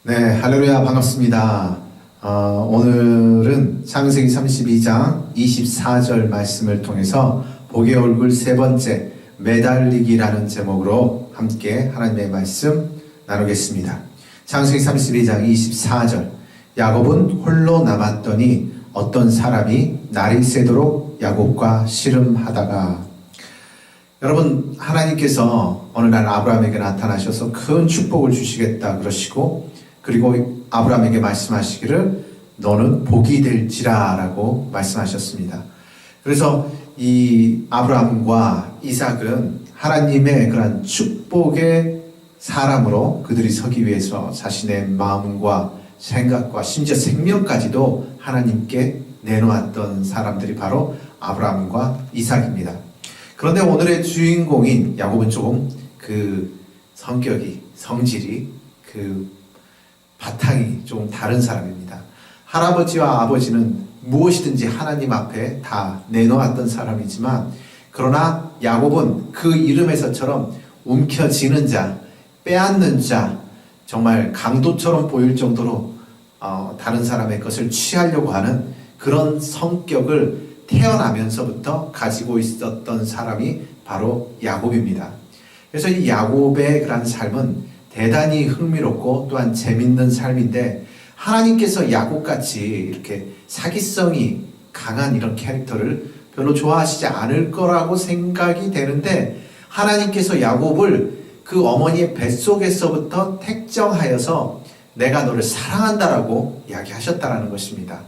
네, 할렐루야, 반갑습니다. 오늘은 창세기 32장 24절 말씀을 통해서 복의 얼굴 세 번째 매달리기라는 제목으로 함께 하나님의 말씀 나누겠습니다. 창세기 32장 24절 야곱은 홀로 남았더니 어떤 사람이 날이 새도록 야곱과 씨름하다가. 여러분, 하나님께서 어느 날 아브라함에게 나타나셔서 큰 축복을 주시겠다 그러시고, 그리고 아브라함에게 말씀하시기를 너는 복이 될지라 라고 말씀하셨습니다. 그래서 이 아브라함과 이삭은 하나님의 그런 축복의 사람으로 그들이 서기 위해서 자신의 마음과 생각과 심지어 생명까지도 하나님께 내놓았던 사람들이 바로 아브라함과 이삭입니다. 그런데 오늘의 주인공인 야곱은 조금 그 성질이 바탕이 조금 다른 사람입니다. 할아버지와 아버지는 무엇이든지 하나님 앞에 다 내놓았던 사람이지만, 그러나 야곱은 그 이름에서처럼 움켜쥐는 자, 빼앗는 자, 정말 강도처럼 보일 정도로 다른 사람의 것을 취하려고 하는 그런 성격을 태어나면서부터 가지고 있었던 사람이 바로 야곱입니다. 그래서 이 야곱의 그런 삶은 대단히 흥미롭고 또한 재밌는 삶인데, 하나님께서 야곱같이 이렇게 사기성이 강한 이런 캐릭터를 별로 좋아하시지 않을 거라고 생각이 되는데, 하나님께서 야곱을 그 어머니의 뱃속에서부터 택정하여서 내가 너를 사랑한다라고 이야기하셨다라는 것입니다.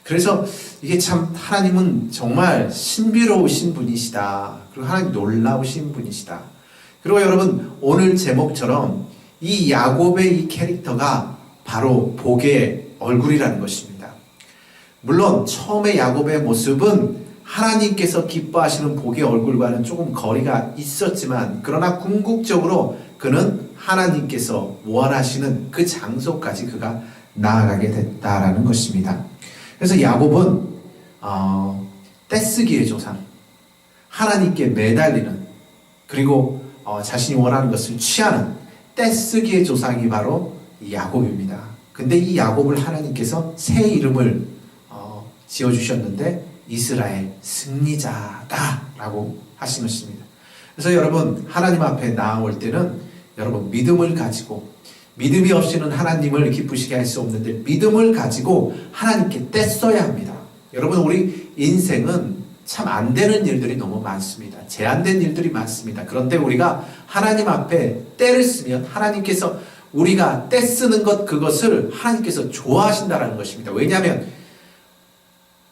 그래서 이게 참 하나님은 정말 신비로우신 분이시다. 그리고 하나님 놀라우신 분이시다. 그리고 여러분, 오늘 제목처럼 이 야곱의 이 캐릭터가 바로 복의 얼굴이라는 것입니다. 물론 처음에 야곱의 모습은 하나님께서 기뻐하시는 복의 얼굴과는 조금 거리가 있었지만, 그러나 궁극적으로 그는 하나님께서 원하시는 그 장소까지 그가 나아가게 됐다라는 것입니다. 그래서 야곱은 떼쓰기의 조상, 하나님께 매달리는, 그리고 자신이 원하는 것을 취하는 떼쓰기의 조상이 바로 이 야곱입니다. 근데 이 야곱을 하나님께서 새 이름을 지어주셨는데 이스라엘 승리자다라고 하신 것입니다. 그래서 여러분, 하나님 앞에 나아올 때는 여러분 믿음을 가지고, 믿음이 없이는 하나님을 기쁘시게 할 수 없는데 믿음을 가지고 하나님께 떼써야 합니다. 여러분, 우리 인생은 참 안 되는 일들이 너무 많습니다. 제한된 일들이 많습니다. 그런데 우리가 하나님 앞에 떼를 쓰면 하나님께서 우리가 떼 쓰는 것, 그것을 하나님께서 좋아하신다는 것입니다. 왜냐하면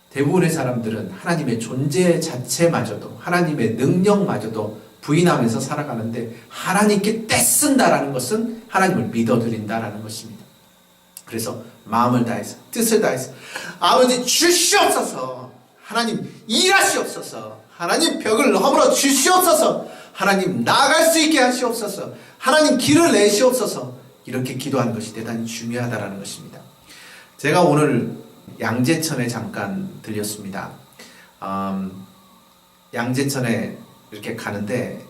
대부분의 사람들은 하나님의 존재 자체마저도, 하나님의 능력마저도 부인하면서 살아가는데, 하나님께 떼쓴다라는 것은 하나님을 믿어드린다라는 것입니다. 그래서 마음을 다해서, 뜻을 다해서, 아버지 주시옵소서, 하나님 일하시옵소서, 하나님 벽을 허물어 주시옵소서, 하나님 나아갈 수 있게 하시옵소서, 하나님 길을 내시옵소서, 이렇게 기도하는 것이 대단히 중요하다는 것입니다. 제가 오늘 양재천에 잠깐 들렸습니다. 양재천에 이렇게 가는데,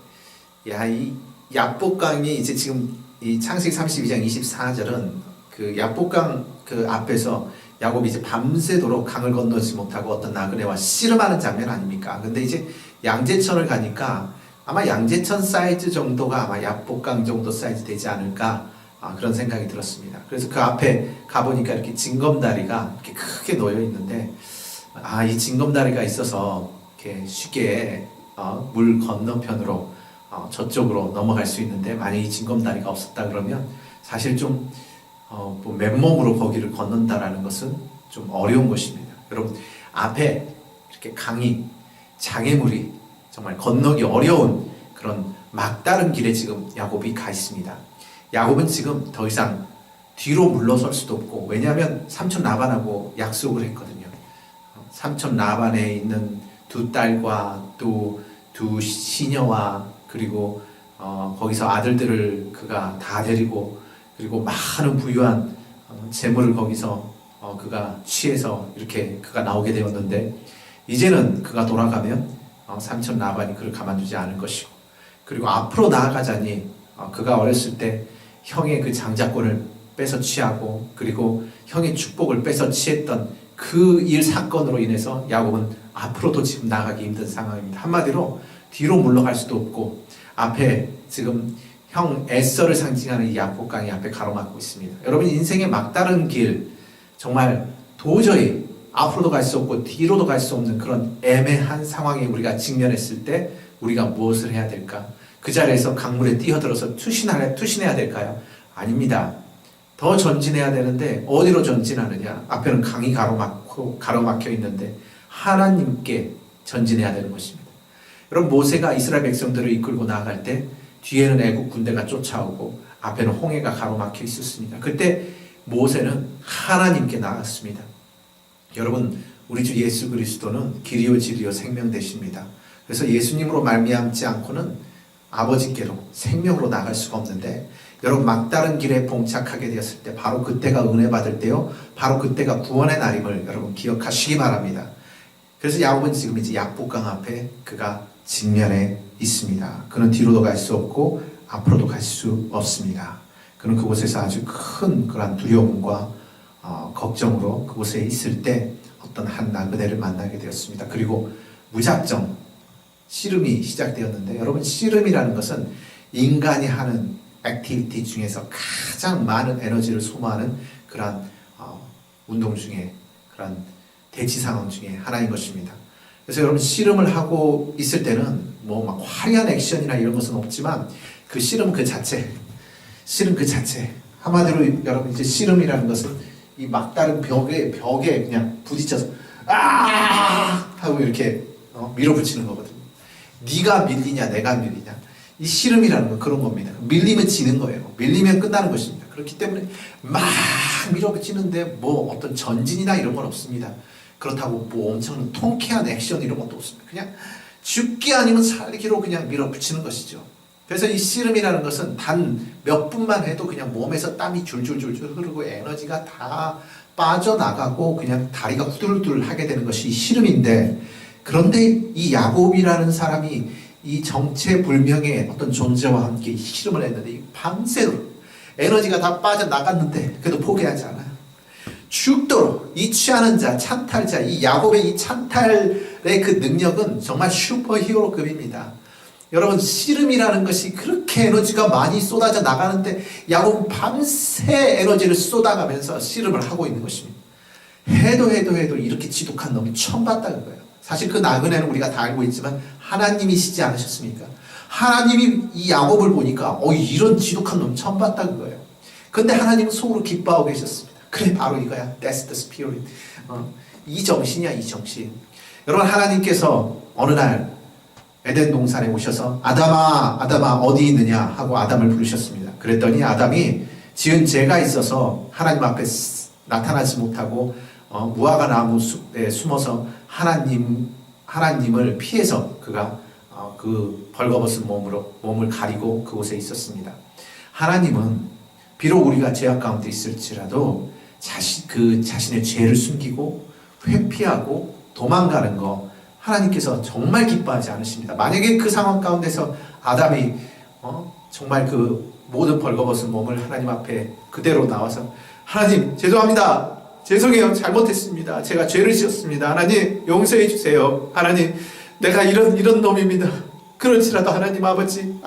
이 야복강이 이제 지금 이 창세기 32장 24절은 그 야복강 그 앞에서 야곱이 이제 밤새도록 강을 건너지 못하고 어떤 나그네와 씨름하는 장면 아닙니까? 근데 이제 양재천을 가니까 아마 양재천 사이즈 정도가 아마 야복강 정도 사이즈 되지 않을까, 그런 생각이 들었습니다. 그래서 그 앞에 가보니까 이렇게 징검다리가 이렇게 크게 놓여 있는데, 이 징검다리가 있어서 이렇게 쉽게 물 건너편으로 저쪽으로 넘어갈 수 있는데, 만약 이 징검다리가 없었다 그러면 사실 좀 맨몸으로 거기를 건넌다라는 것은 좀 어려운 것입니다. 여러분, 앞에 이렇게 강이, 장애물이 정말 건너기 어려운 그런 막다른 길에 지금 야곱이 가 있습니다. 야곱은 지금 더 이상 뒤로 물러설 수도 없고, 왜냐하면 삼촌 라반하고 약속을 했거든요. 삼촌 라반에 있는 두 딸과 또 두 시녀와, 그리고 거기서 아들들을 그가 다 데리고, 그리고 많은 부유한 재물을 거기서 그가 취해서 이렇게 그가 나오게 되었는데, 이제는 그가 돌아가면 삼촌 라반이 그를 가만두지 않을 것이고, 그리고 앞으로 나아가자니 그가 어렸을 때 형의 그 장자권을 뺏어 취하고 그리고 형의 축복을 뺏어 취했던 그 일 사건으로 인해서 야곱은 앞으로도 지금 나가기 힘든 상황입니다. 한마디로 뒤로 물러갈 수도 없고 앞에 지금 형 에서를 상징하는 이 야복강이 앞에 가로막고 있습니다. 여러분 인생의 막다른 길 정말 도저히 앞으로도 갈 수 없고 뒤로도 갈 수 없는 그런 애매한 상황에 우리가 직면했을 때 우리가 무엇을 해야 될까? 그 자리에서 강물에 뛰어들어서 투신해야 될까요? 아닙니다. 더 전진해야 되는데 어디로 전진하느냐? 앞에는 강이 가로막혀 있는데 하나님께 전진해야 되는 것입니다. 여러분 모세가 이스라엘 백성들을 이끌고 나아갈 때 뒤에는 애국 군대가 쫓아오고 앞에는 홍해가 가로막혀 있었습니다. 그때 모세는 하나님께 나갔습니다. 여러분 우리 주 예수 그리스도는 길이요 진리요 생명 되십니다. 그래서 예수님으로 말미암지 않고는 아버지께로 생명으로 나갈 수가 없는데 여러분 막다른 길에 봉착하게 되었을 때 바로 그때가 은혜 받을 때요 바로 그때가 구원의 날임을 여러분 기억하시기 바랍니다. 그래서 야곱은 지금 이제 약복강 앞에 그가 직면해 있습니다. 그는 뒤로도 갈 수 없고 앞으로도 갈 수 없습니다. 그는 그곳에서 아주 큰 그런 두려움과 걱정으로 그곳에 있을 때 어떤 한 나그네를 만나게 되었습니다. 그리고 무작정 씨름이 시작되었는데 여러분 씨름이라는 것은 인간이 하는 액티비티 중에서 가장 많은 에너지를 소모하는 그런 운동 중에 그런 대치 상황 중에 하나인 것입니다. 그래서 여러분 씨름을 하고 있을 때는 뭐 막 화려한 액션이나 이런 것은 없지만 그 씨름 그 자체 한마디로 여러분 이제 씨름이라는 것은 이 막다른 벽에 그냥 부딪혀서 하고 이렇게 밀어붙이는 거거든요. 네가 밀리냐 내가 밀리냐 이 씨름이라는 건 그런 겁니다. 밀리면 지는 거예요. 밀리면 끝나는 것입니다. 그렇기 때문에 막 밀어붙이는데 뭐 어떤 전진이나 이런 건 없습니다. 그렇다고 뭐 엄청난 통쾌한 액션 이런 것도 없습니다. 그냥 죽기 아니면 살기로 그냥 밀어붙이는 것이죠. 그래서 이 씨름이라는 것은 단 몇 분만 해도 그냥 몸에서 땀이 줄줄줄줄 흐르고 에너지가 다 빠져나가고 그냥 다리가 후들후들 하게 되는 것이 이 씨름인데 그런데 이 야곱이라는 사람이 이 정체불명의 어떤 존재와 함께 씨름을 했는데 밤새도록 에너지가 다 빠져나갔는데 그래도 포기하지 않아요. 죽도록 이 취하는 자, 찬탈자, 이 야곱의 이 찬탈의 그 능력은 정말 슈퍼히어로급입니다. 여러분 씨름이라는 것이 그렇게 에너지가 많이 쏟아져 나가는데 야곱은 밤새 에너지를 쏟아가면서 씨름을 하고 있는 것입니다. 해도 이렇게 지독한 놈이 처음 봤다는 거예요. 사실 그 나그네는 우리가 다 알고 있지만 하나님이시지 않으셨습니까? 하나님이 이 야곱을 보니까 이런 지독한 놈 처음 봤다는 거예요. 근데 하나님은 속으로 기뻐하고 계셨습니다. 그래 바로 이거야. That's the spirit. 이 정신이야 이 정신. 여러분 하나님께서 어느 날 에덴 동산에 오셔서 아담아 어디 있느냐 하고 아담을 부르셨습니다. 그랬더니 아담이 지은 죄가 있어서 하나님 앞에 나타나지 못하고 무화과 나무 숲에 숨어서 하나님을 피해서 그가 그 벌거벗은 몸을 가리고 그곳에 있었습니다. 하나님은 비록 우리가 죄악 가운데 있을지라도 자신의 죄를 숨기고 회피하고 도망가는 거 하나님께서 정말 기뻐하지 않으십니다. 만약에 그 상황 가운데서 아담이 정말 그 모든 벌거벗은 몸을 하나님 앞에 그대로 나와서 하나님 죄송합니다. 죄송해요. 잘못했습니다. 제가 죄를 지었습니다. 하나님 용서해 주세요. 하나님 내가 이런 놈입니다. 그렇지라도 하나님 아버지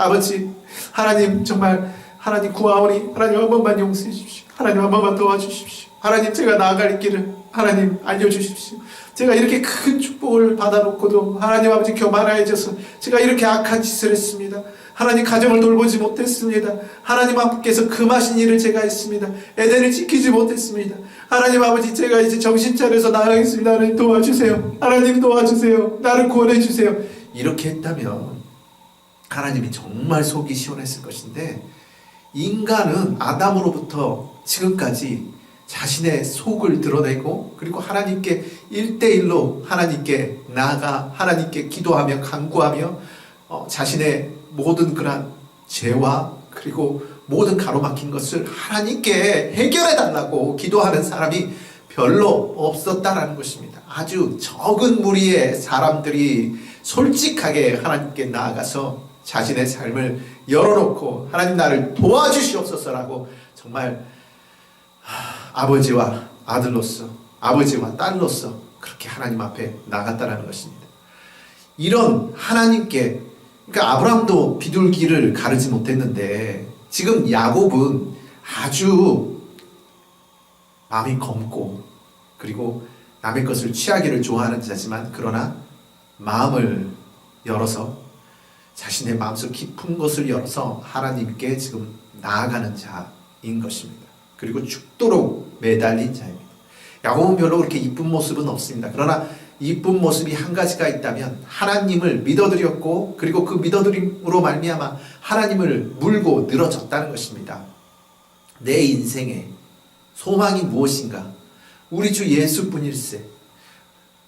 하나님 정말 하나님 구하오니 하나님 한 번만 용서해 주십시오. 하나님 한 번만 도와주십시오. 하나님 제가 나아갈 길을 하나님 알려주십시오. 제가 이렇게 큰 축복을 받아놓고도 하나님 아버지 교만해져서 제가 이렇게 악한 짓을 했습니다. 하나님 가정을 돌보지 못했습니다. 하나님 앞에서 금하신 일을 제가 했습니다. 에덴을 지키지 못했습니다. 하나님 아버지 제가 이제 정신 차려서 나아가겠습니다. 하나님 도와주세요. 하나님 도와주세요. 나를 구원해 주세요. 이렇게 했다면 하나님이 정말 속이 시원했을 것인데 인간은 아담으로부터 지금까지 자신의 속을 드러내고 그리고 하나님께 1대1로 하나님께 나아가 하나님께 기도하며 간구하며 자신의 모든 그런 죄와 그리고 모든 가로막힌 것을 하나님께 해결해 달라고 기도하는 사람이 별로 없었다라는 것입니다. 아주 적은 무리의 사람들이 솔직하게 하나님께 나아가서 자신의 삶을 열어놓고 하나님 나를 도와주시옵소서라고 정말 아버지와 아들로서, 아버지와 딸로서 그렇게 하나님 앞에 나갔다라는 것입니다. 이런 하나님께, 그러니까 아브라함도 비둘기를 가르지 못했는데 지금 야곱은 아주 마음이 검고 그리고 남의 것을 취하기를 좋아하는 자지만 그러나 마음을 열어서 자신의 마음속 깊은 곳을 열어서 하나님께 지금 나아가는 자인 것입니다. 그리고 죽도록 매달린 자입니다. 야곱은 별로 그렇게 이쁜 모습은 없습니다. 그러나 이쁜 모습이 한 가지가 있다면 하나님을 믿어드렸고 그리고 그 믿어드림으로 말미암아 하나님을 물고 늘어졌다는 것입니다. 내 인생에 소망이 무엇인가? 우리 주 예수뿐일세.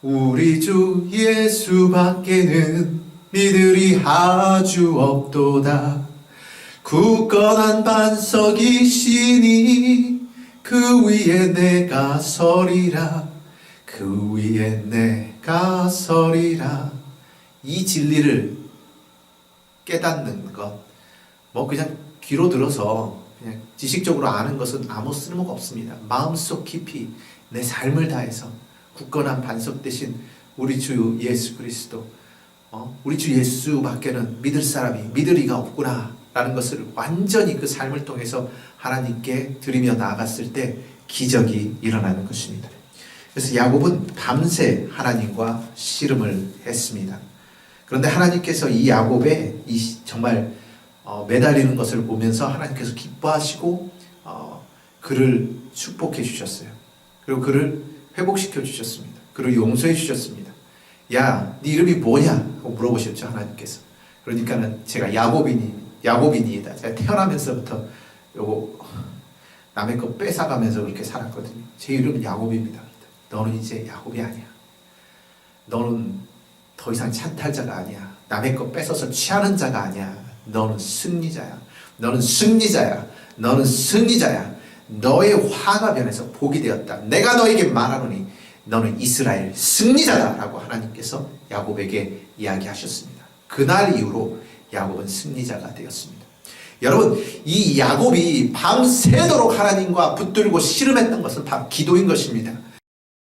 우리 주 예수밖에는 믿으리 아주 없도다. 굳건한 반석이시니 그 위에 내가 서리라. 그 위에 내가 서리라. 이 진리를 깨닫는 것, 뭐 그냥 귀로 들어서 그냥 지식적으로 아는 것은 아무 쓸모가 없습니다. 마음속 깊이 내 삶을 다해서 굳건한 반석 대신 우리 주 예수 그리스도, 우리 주 예수밖에는 믿을 사람이 믿을 이가 없구나 라는 것을 완전히 그 삶을 통해서 하나님께 드리며 나아갔을 때 기적이 일어나는 것입니다. 그래서 야곱은 밤새 하나님과 씨름을 했습니다. 그런데 하나님께서 이 야곱의 이 정말 매달리는 것을 보면서 하나님께서 기뻐하시고 그를 축복해 주셨어요. 그리고 그를 회복시켜 주셨습니다. 그를 용서해 주셨습니다. 야, 네 이름이 뭐냐? 하고 물어보셨죠, 하나님께서. 그러니까는 제가 야곱이니이다. 제가 태어나면서부터 요거 남의 거 뺏어가면서 그렇게 살았거든요. 제 이름은 야곱입니다. 너는 이제 야곱이 아니야. 너는 더 이상 찬탈자가 아니야. 남의 거 뺏어서 취하는 자가 아니야. 너는 승리자야. 너는 승리자야. 너는 승리자야. 너의 화가 변해서 복이 되었다. 내가 너에게 말하노니 너는 이스라엘 승리자다 라고 하나님께서 야곱에게 이야기하셨습니다. 그날 이후로 야곱은 승리자가 되었습니다. 여러분, 이 야곱이 밤새도록 하나님과 붙들고 씨름했던 것은 바로 기도인 것입니다.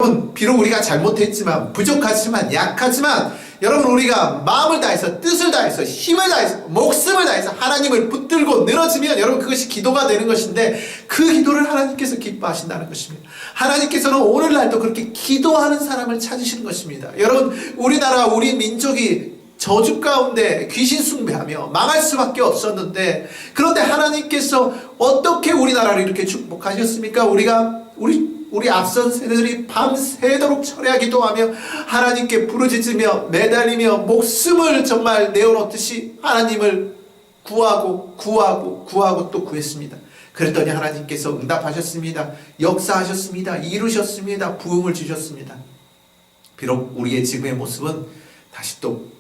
여러분, 비록 우리가 잘못했지만, 부족하지만, 약하지만, 여러분, 우리가 마음을 다해서, 뜻을 다해서, 힘을 다해서, 목숨을 다해서 하나님을 붙들고 늘어지면 여러분, 그것이 기도가 되는 것인데 그 기도를 하나님께서 기뻐하신다는 것입니다. 하나님께서는 오늘날도 그렇게 기도하는 사람을 찾으시는 것입니다. 여러분, 우리나라, 우리 민족이 저주 가운데 귀신 숭배하며 망할 수밖에 없었는데, 그런데 하나님께서 어떻게 우리나라를 이렇게 축복하셨습니까? 우리 앞선 세대들이 밤새도록 철야 기도하며 하나님께 부르짖으며 매달리며 목숨을 정말 내어놓듯이 하나님을 구하고 또 구했습니다. 그랬더니 하나님께서 응답하셨습니다. 역사하셨습니다. 이루셨습니다. 부흥을 주셨습니다. 비록 우리의 지금의 모습은 다시 또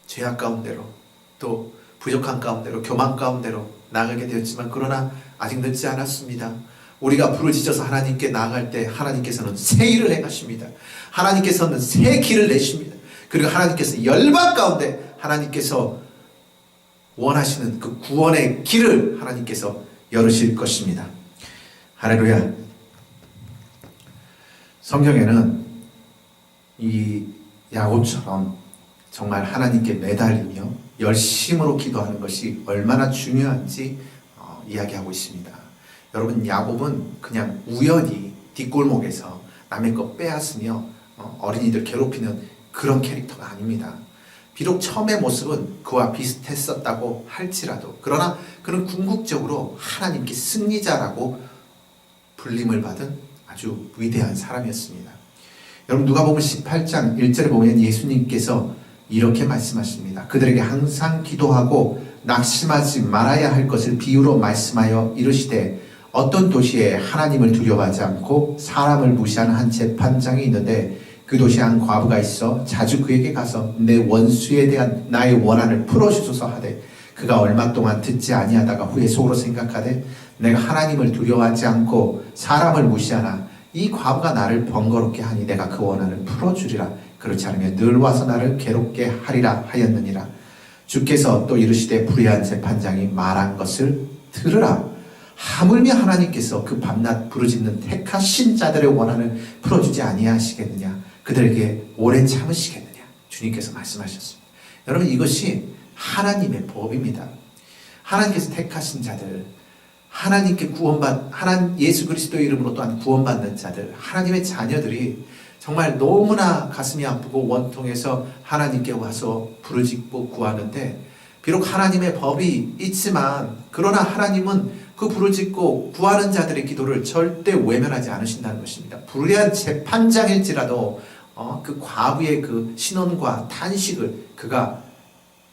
죄악 가운데로, 또 부족한 가운데로, 교만 가운데로 나가게 되었지만 그러나 아직 늦지 않았습니다. 우리가 부르짖어서 하나님께 나아갈 때 하나님께서는 새 일을 행하십니다. 하나님께서는 새 길을 내십니다. 그리고 하나님께서 열방 가운데 하나님께서 원하시는 그 구원의 길을 하나님께서 열으실 것입니다. 할렐루야. 성경에는 이 야곱처럼 정말 하나님께 매달리며 열심으로 기도하는 것이 얼마나 중요한지 이야기하고 있습니다. 여러분, 야곱은 그냥 우연히 뒷골목에서 남의 것 빼앗으며 어린이들 괴롭히는 그런 캐릭터가 아닙니다. 비록 처음의 모습은 그와 비슷했었다고 할지라도, 그러나 그는 궁극적으로 하나님께 승리자라고 불림을 받은 아주 위대한 사람이었습니다. 여러분, 누가복음 18장 1절에 보면 예수님께서 이렇게 말씀하십니다. 그들에게 항상 기도하고 낙심하지 말아야 할 것을 비유로 말씀하여 이르시되, 어떤 도시에 하나님을 두려워하지 않고 사람을 무시하는 한 재판장이 있는데 그 도시에 한 과부가 있어 자주 그에게 가서 내 원수에 대한 나의 원한을 풀어주소서 하되, 그가 얼마 동안 듣지 아니하다가 후에 속으로 생각하되 내가 하나님을 두려워하지 않고 사람을 무시하나 이 과부가 나를 번거롭게 하니 내가 그 원한을 풀어주리라. 그렇지 않으면 늘 와서 나를 괴롭게 하리라 하였느니라. 주께서 또 이르시되 불의한 재판장이 말한 것을 들으라. 하물며 하나님께서 그 밤낮 부르짖는 택하신 자들의 원한을 풀어주지 아니하시겠느냐, 그들에게 오래 참으시겠느냐, 주님께서 말씀하셨습니다. 여러분, 이것이 하나님의 법입니다. 하나님께서 택하신 자들, 하나님께 예수 그리스도의 이름으로 또한 구원받는 자들, 하나님의 자녀들이 정말 너무나 가슴이 아프고 원통해서 하나님께 와서 부르짖고 구하는데, 비록 하나님의 법이 있지만 그러나 하나님은 그 부르짖고 구하는 자들의 기도를 절대 외면하지 않으신다는 것입니다. 불의한 재판장일지라도 그 과부의 그 신원과 탄식을 그가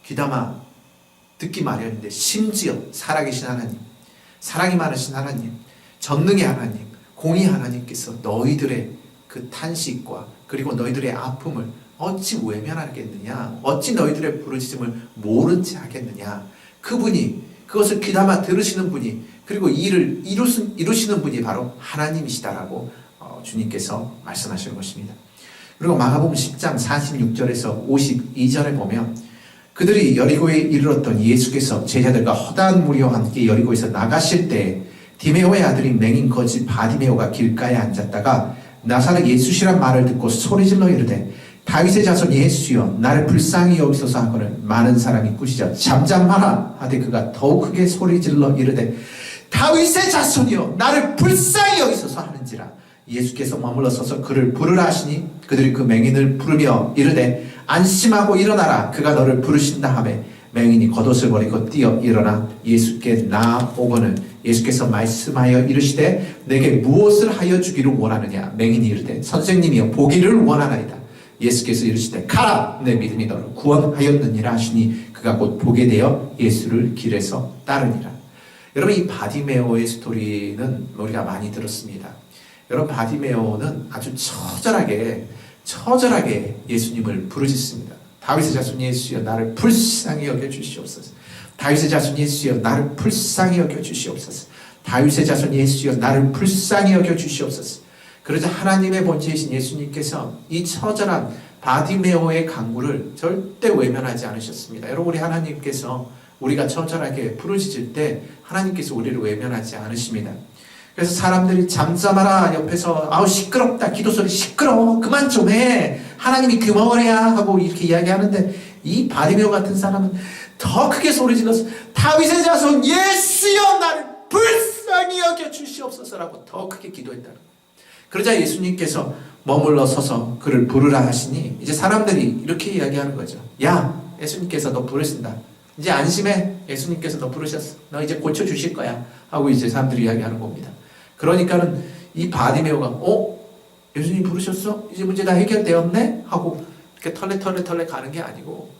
귀담아 듣기 마련인데, 심지어 살아계신 하나님, 사랑이 많으신 하나님, 전능의 하나님, 공의 하나님께서 너희들의 그 탄식과 그리고 너희들의 아픔을 어찌 외면하겠느냐, 어찌 너희들의 부르짖음을 모른 채 하겠느냐, 그분이, 그것을 귀담아 들으시는 분이, 그리고 이를 이루시는 분이 바로 하나님이시다라고 주님께서 말씀하시는 것입니다. 그리고 마가복음 10장 46절에서 52절에 보면, 그들이 여리고에 이르렀더니 예수께서 제자들과 허다한 무리와 함께 여리고에서 나가실 때 디메오의 아들이 맹인 거지 바디메오가 길가에 앉았다가 나사렛 예수시란 말을 듣고 소리질러 이르되 다윗의 자손 예수여 나를 불쌍히 여기소서 하거늘 많은 사람이 꾸짖어 잠잠하라 하되 그가 더욱 크게 소리질러 이르되 다윗의 자손이여 나를 불쌍히 여기소서 하는지라. 예수께서 머물러 서서 그를 부르라 하시니 그들이 그 맹인을 부르며 이르되 안심하고 일어나라 그가 너를 부르신다 하매 맹인이 겉옷을 버리고 뛰어 일어나 예수께 나오거늘 예수께서 말씀하여 이르시되 내게 무엇을 하여 주기를 원하느냐. 맹인이 이르되 선생님이여 보기를 원하나이다. 예수께서 이르시되 가라 내 믿음이 너를 구원하였느니라 하시니 그가 곧 보게 되어 예수를 길에서 따르니라. 여러분, 이 바디메오의 스토리는 우리가 많이 들었습니다. 여러분, 바디메오는 아주 처절하게 예수님을 부르짖습니다. 다윗의 자손 예수여 나를 불쌍히 여겨 주시옵소서. 다윗의 자손 예수여 나를 불쌍히 여겨 주시옵소서. 다윗의 자손 예수여 나를 불쌍히 여겨 주시옵소서. 그러자 하나님의 본체이신 예수님께서 이 처절한 바디메오의 간구를 절대 외면하지 않으셨습니다. 여러분, 우리 하나님께서 우리가 처절하게 부르짖을 때 하나님께서 우리를 외면하지 않으십니다. 그래서 사람들이 잠잠하라 옆에서 아우 시끄럽다, 기도소리 시끄러워, 그만 좀 해, 하나님이 그만해야 하고 이렇게 이야기하는데, 이 바디메오 같은 사람은 더 크게 소리 질러서 다윗의 자손 예수여 나를 불쌍히 여겨 주시옵소서라고 더 크게 기도했다는 거예요. 그러자 예수님께서 머물러 서서 그를 부르라 하시니 이제 사람들이 이렇게 이야기하는 거죠. 야, 예수님께서 너 부르신다. 이제 안심해. 예수님께서 너 부르셨어. 너 이제 고쳐주실 거야. 하고 이제 사람들이 이야기하는 겁니다. 그러니까는 이 바디메오가 예수님 부르셨어? 이제 문제 다 해결되었네? 하고 이렇게 털레 가는 게 아니고,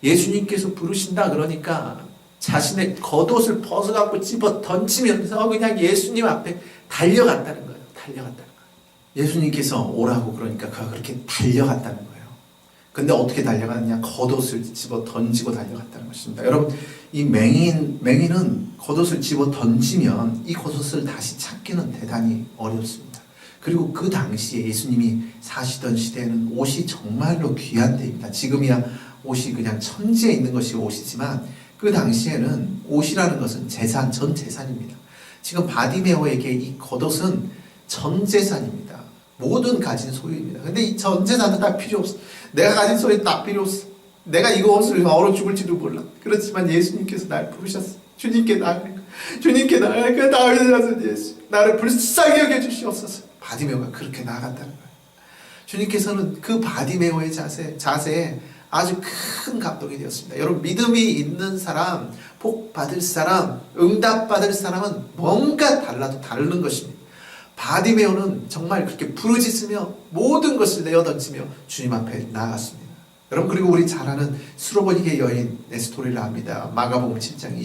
예수님께서 부르신다 그러니까 자신의 겉옷을 벗어갖고 집어 던지면서 그냥 예수님 앞에 달려갔다는 거예요. 예수님께서 오라고 그러니까 그가 그렇게 달려갔다는 거예요. 근데 어떻게 달려갔느냐? 겉옷을 집어 던지고 달려갔다는 것입니다. 여러분, 이 맹인은 겉옷을 집어 던지면 이 겉옷을 다시 찾기는 대단히 어렵습니다. 그리고 그 당시에 예수님이 사시던 시대에는 옷이 정말로 귀한 때입니다. 지금이야 옷이 그냥 천지에 있는 것이 옷이지만 그 당시에는 옷이라는 것은 전 재산입니다. 지금 바디메오에게 이 겉옷은 전 재산입니다. 모든 가진 소유입니다. 근데 이 전 재산은 딱 필요 없어. 내가 가진 소유는 딱 필요 없어. 내가 이거 옷을 얼어 죽을지도 몰라. 그렇지만 예수님께서 날 부르셨어. 주님께 나를 다윗의 자손 예수 나를 불쌍히 여겨 주시옵소서. 바디메오가 그렇게 나아갔다는 거예요. 주님께서는 그 바디메오의 자세에 아주 큰 감동이 되었습니다. 여러분, 믿음이 있는 사람, 복 받을 사람, 응답 받을 사람은 뭔가 달라도 다른 것입니다. 바디메오는 정말 그렇게 부르짖으며 모든 것을 내어던지며 주님 앞에 나아갔습니다. 여러분, 그리고 우리 잘 아는 수로보니게 여인의 스토리를 압니다. 마가복음 7장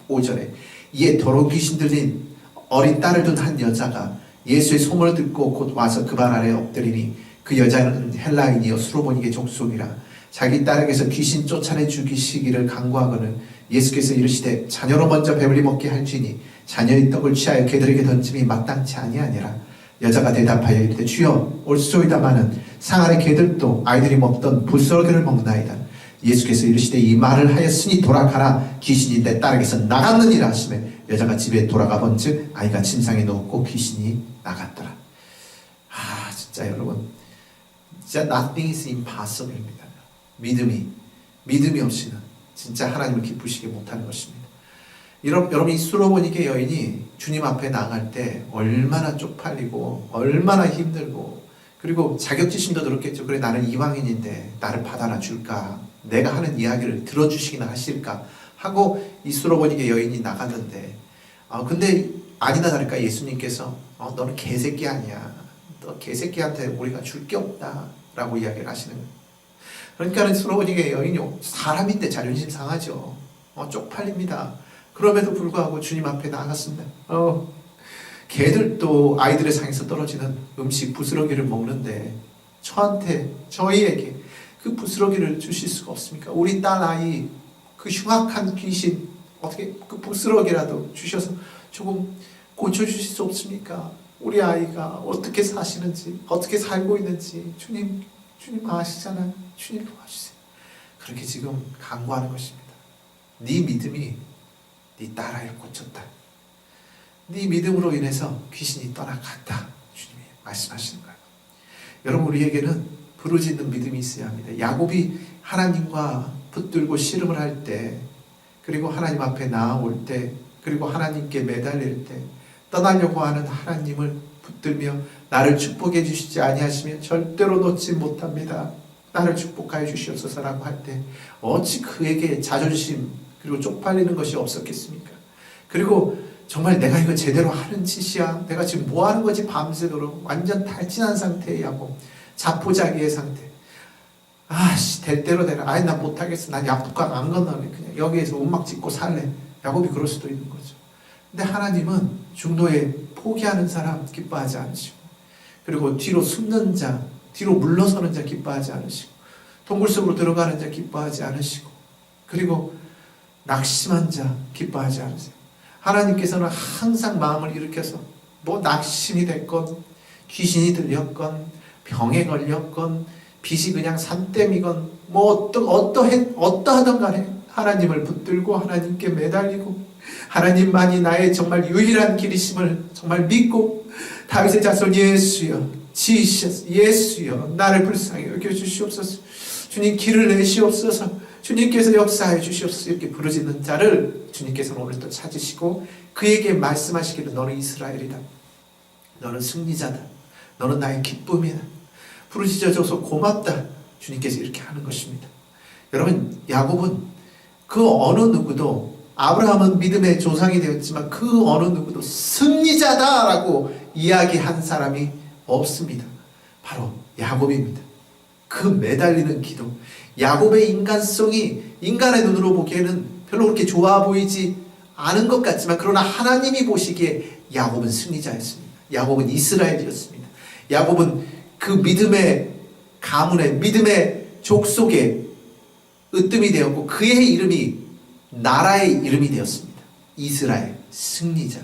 25절에 이에 더러운 귀신 들린 어린 딸을 둔 한 여자가 예수의 소문을 듣고 곧 와서 그 발 아래 엎드리니 그 여자는 헬라인이요 수로보니게 족속이라. 자기 딸에게서 귀신 쫓아내 죽이시기를 간구하거늘 예수께서 이르시되 자녀로 먼저 배불리 먹게 할지니 자녀의 떡을 취하여 개들에게 던짐이 마땅치 아니하니라. 여자가 대답하여 이르되 주여 올소이다마는 상 아래 개들도 아이들이 먹던 부스러기를 먹나이다. 예수께서 이르시되 이 말을 하였으니 돌아가라. 귀신이 내 딸에게서 나갔느니라 하시매 여자가 집에 돌아가 본즉 아이가 침상에 누웠고 귀신이 나갔더라. 진짜 여러분, 진짜 nothing is impossible입니다. 믿음이 없이는 진짜 하나님을 기쁘시게 못하는 것입니다. 여러분, 이 수로보니게 여인이 주님 앞에 나갈 때 얼마나 쪽팔리고 얼마나 힘들고, 그리고 자격지심도 들었겠죠. 그래, 나는 이방인인데 나를 받아나 줄까? 내가 하는 이야기를 들어주시기나 하실까? 하고 이 수로보니게 여인이 나갔는데, 근데 아니나 다를까 예수님께서 너는 개새끼 아니야. 너 개새끼한테 우리가 줄 게 없다 라고 이야기를 하시는 거예요. 그러니까 수로보니게 여인이 사람인데 자존심 상하죠. 쪽팔립니다. 그럼에도 불구하고 주님 앞에 나갔습니다. 개들도 아이들의 상에서 떨어지는 음식 부스러기를 먹는데 저희에게 그 부스러기를 주실 수가 없습니까? 우리 딸 아이 그 흉악한 귀신 어떻게 그 부스러기라도 주셔서 조금 고쳐주실 수 없습니까? 우리 아이가 어떻게 사시는지, 어떻게 살고 있는지 주님 아시잖아요. 주님 도와주세요. 그렇게 지금 간구하는 것입니다. 네 믿음이 네 딸아이를 고쳤다. 네 믿음으로 인해서 귀신이 떠나갔다. 주님이 말씀하시는 거예요. 여러분, 우리에게는 부르짖는 믿음이 있어야 합니다. 야곱이 하나님과 붙들고 씨름을 할 때, 그리고 하나님 앞에 나아올 때, 그리고 하나님께 매달릴 때 떠나려고 하는 하나님을 붙들며 나를 축복해 주시지 아니하시면 절대로 놓지 못합니다. 나를 축복하여 주시옵소서라고 할 때 어찌 그에게 자존심 그리고 쪽팔리는 것이 없었겠습니까? 그리고 정말 내가 이거 제대로 하는 짓이야? 내가 지금 뭐 하는 거지? 밤새도록 완전 탈진한 상태야고 자포자기의 상태. 될 대로 되라. 나 못하겠어. 난 야복강 안 건너네. 그냥 여기에서 움막 짓고 살래. 야곱이 그럴 수도 있는 거죠. 근데 하나님은 중도에 포기하는 사람 기뻐하지 않으시고, 그리고 뒤로 숨는 자, 뒤로 물러서는 자 기뻐하지 않으시고, 동굴 속으로 들어가는 자 기뻐하지 않으시고, 그리고 낙심한 자 기뻐하지 않으세요. 하나님께서는 항상 마음을 일으켜서 낙심이 됐건, 귀신이 들렸건, 병에 걸렸건, 빚이 그냥 산더미건, 어떠하던 간에 하나님을 붙들고 하나님께 매달리고 하나님만이 나의 정말 유일한 길이심을 정말 믿고, 다윗의 자손 예수여, 지시옵소서, 예수여, 나를 불쌍히 여겨주시옵소서, 주님 길을 내시옵소서, 주님께서 역사해 주시옵소서, 이렇게 부르짖는 자를 주님께서는 오늘 또 찾으시고 그에게 말씀하시기를 너는 이스라엘이다. 너는 승리자다. 너는 나의 기쁨이다. 부르짖어줘서 고맙다. 주님께서 이렇게 하는 것입니다. 여러분, 야곱은 그 어느 누구도, 아브라함은 믿음의 조상이 되었지만 그 어느 누구도 승리자다라고 이야기한 사람이 없습니다. 바로 야곱입니다. 그 매달리는 기도, 야곱의 인간성이 인간의 눈으로 보기에는 별로 그렇게 좋아 보이지 않은 것 같지만, 그러나 하나님이 보시기에 야곱은 승리자였습니다. 야곱은 이스라엘이었습니다. 야곱은 그 믿음의 가문에, 믿음의 족속에 으뜸이 되었고, 그의 이름이 나라의 이름이 되었습니다. 이스라엘, 승리자.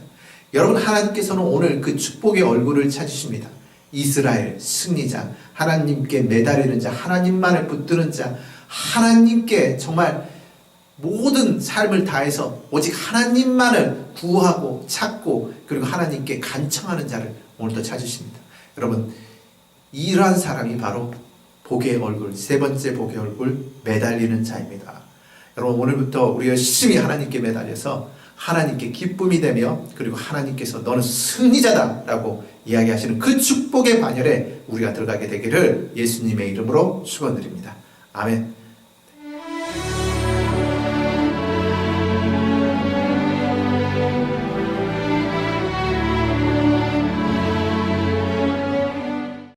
여러분, 하나님께서는 오늘 그 축복의 얼굴을 찾으십니다. 이스라엘, 승리자, 하나님께 매달리는 자, 하나님만을 붙드는 자, 하나님께 정말 모든 삶을 다해서 오직 하나님만을 구하고 찾고, 그리고 하나님께 간청하는 자를 오늘도 찾으십니다. 여러분, 이러한 사람이 바로 복의 얼굴, 세 번째 복의 얼굴, 매달리는 자입니다. 여러분, 오늘부터 우리 열심히 하나님께 매달려서 하나님께 기쁨이 되며, 그리고 하나님께서 너는 승리자다 라고 이야기하시는 그 축복의 반열에 우리가 들어가게 되기를 예수님의 이름으로 축원드립니다. 아멘.